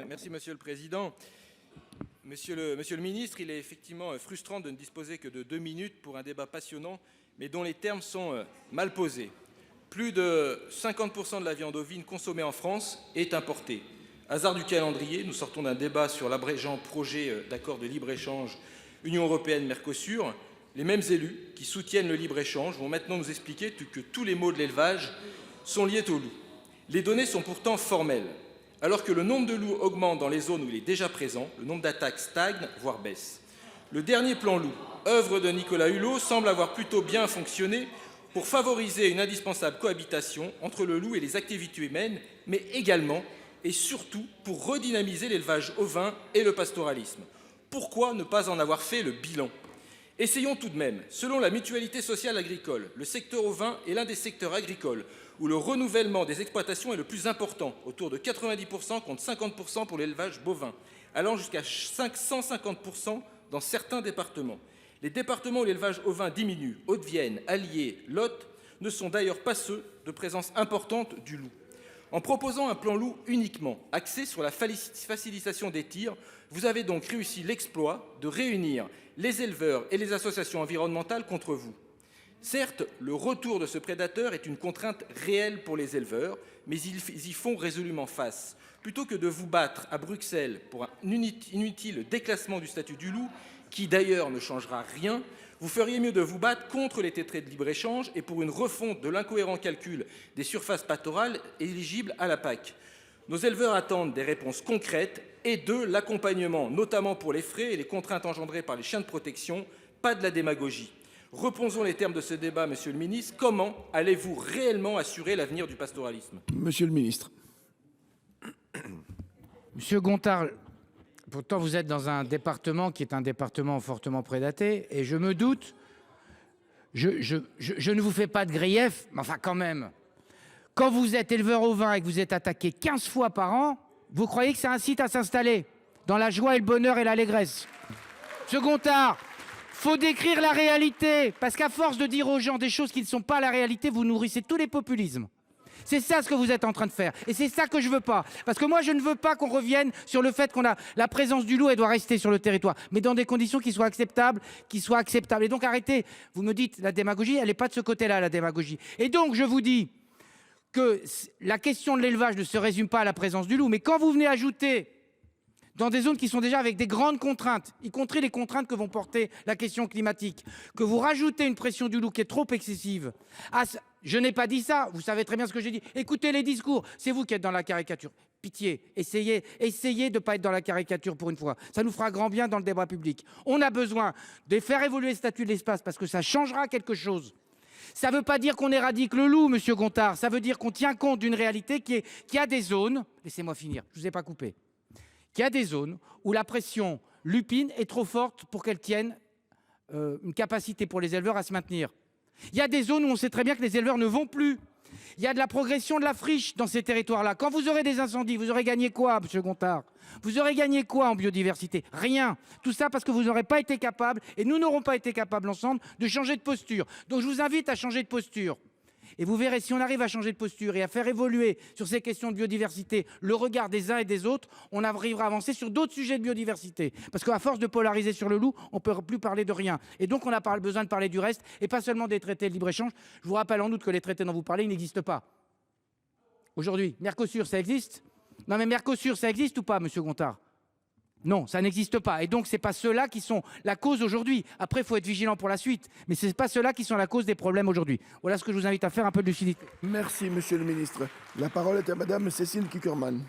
Merci Monsieur le Président. Monsieur le Ministre, il est effectivement frustrant de ne disposer que de 2 minutes pour un débat passionnant, mais dont les termes sont mal posés. Plus de 50% de la viande ovine consommée en France est importée. Hasard du calendrier, nous sortons d'un débat sur l'abrégeant projet d'accord de libre-échange Union européenne-Mercosur. Les mêmes élus qui soutiennent le libre-échange vont maintenant nous expliquer que tous les maux de l'élevage sont liés au loup. Les données sont pourtant formelles. Alors que le nombre de loups augmente dans les zones où il est déjà présent, le nombre d'attaques stagne, voire baisse. Le dernier plan loup, œuvre de Nicolas Hulot, semble avoir plutôt bien fonctionné pour favoriser une indispensable cohabitation entre le loup et les activités humaines, mais également et surtout pour redynamiser l'élevage ovin et le pastoralisme. Pourquoi ne pas en avoir fait le bilan ? Essayons tout de même. Selon la Mutualité sociale agricole, le secteur ovin est l'un des secteurs agricoles où le renouvellement des exploitations est le plus important, autour de 90% contre 50% pour l'élevage bovin, allant jusqu'à 150% dans certains départements. Les départements où l'élevage ovin diminue, Haute-Vienne, Allier, Lot, ne sont d'ailleurs pas ceux de présence importante du loup. En proposant un plan loup uniquement axé sur la facilitation des tirs, vous avez donc réussi l'exploit de réunir les éleveurs et les associations environnementales contre vous. Certes, le retour de ce prédateur est une contrainte réelle pour les éleveurs, mais ils y font résolument face. Plutôt que de vous battre à Bruxelles pour un inutile déclassement du statut du loup, qui d'ailleurs ne changera rien, vous feriez mieux de vous battre contre les traités de libre-échange et pour une refonte de l'incohérent calcul des surfaces pastorales éligibles à la PAC. Nos éleveurs attendent des réponses concrètes et de l'accompagnement, notamment pour les frais et les contraintes engendrées par les chiens de protection, pas de la démagogie. Reposons les termes de ce débat, Monsieur le Ministre. Comment allez-vous réellement assurer l'avenir du pastoralisme ? Monsieur le Ministre. Monsieur Gontard, pourtant vous êtes dans un département qui est un département fortement prédaté et je me doute, je ne vous fais pas de grief, mais enfin quand même, quand vous êtes éleveur ovin et que vous êtes attaqué 15 fois par an, vous croyez que ça incite à s'installer dans la joie et le bonheur et l'allégresse ? Monsieur Gontard, faut décrire la réalité, parce qu'à force de dire aux gens des choses qui ne sont pas la réalité, vous nourrissez tous les populismes. C'est ça ce que vous êtes en train de faire. Et c'est ça que je veux pas. Parce que moi, je ne veux pas qu'on revienne sur le fait qu'on a la présence du loup, elle doit rester sur le territoire. Mais dans des conditions qui soient acceptables, Et donc arrêtez. Vous me dites, la démagogie, elle n'est pas de ce côté-là, la démagogie. Et donc, je vous dis que la question de l'élevage ne se résume pas à la présence du loup. Mais quand vous venez ajouter dans des zones qui sont déjà avec des grandes contraintes, y compris les contraintes que vont porter la question climatique, que vous rajoutez une pression du loup qui est trop excessive. Je n'ai pas dit ça, vous savez très bien ce que j'ai dit. Écoutez les discours, c'est vous qui êtes dans la caricature. Pitié, essayez de ne pas être dans la caricature pour une fois. Ça nous fera grand bien dans le débat public. On a besoin de faire évoluer le statut de l'espace parce que ça changera quelque chose. Ça ne veut pas dire qu'on éradique le loup, Monsieur Gontard. Ça veut dire qu'on tient compte d'une réalité qui a des zones. Laissez-moi finir, je ne vous ai pas coupé. Qu'il y a des zones où la pression lupine est trop forte pour qu'elle tienne une capacité pour les éleveurs à se maintenir. Il y a des zones où on sait très bien que les éleveurs ne vont plus. Il y a de la progression de la friche dans ces territoires-là. Quand vous aurez des incendies, vous aurez gagné quoi, Monsieur Gontard ? Vous aurez gagné quoi en biodiversité ? Rien. Tout ça parce que vous n'aurez pas été capable, et nous n'aurons pas été capables ensemble, de changer de posture. Donc je vous invite à changer de posture. Et vous verrez, si on arrive à changer de posture et à faire évoluer sur ces questions de biodiversité le regard des uns et des autres, on arrivera à avancer sur d'autres sujets de biodiversité. Parce qu'à force de polariser sur le loup, on ne peut plus parler de rien. Et donc on a besoin de parler du reste et pas seulement des traités de libre-échange. Je vous rappelle en outre que les traités dont vous parlez, ils n'existent pas. Aujourd'hui, Mercosur, ça existe ? Non mais Mercosur, ça existe ou pas, Monsieur Gontard ? Non, ça n'existe pas. Et donc, ce n'est pas ceux-là qui sont la cause aujourd'hui. Après, il faut être vigilant pour la suite. Mais ce n'est pas ceux-là qui sont la cause des problèmes aujourd'hui. Voilà ce que je vous invite à faire, un peu de lucidité. Merci, Monsieur le Ministre. La parole est à Madame Cécile Cukierman.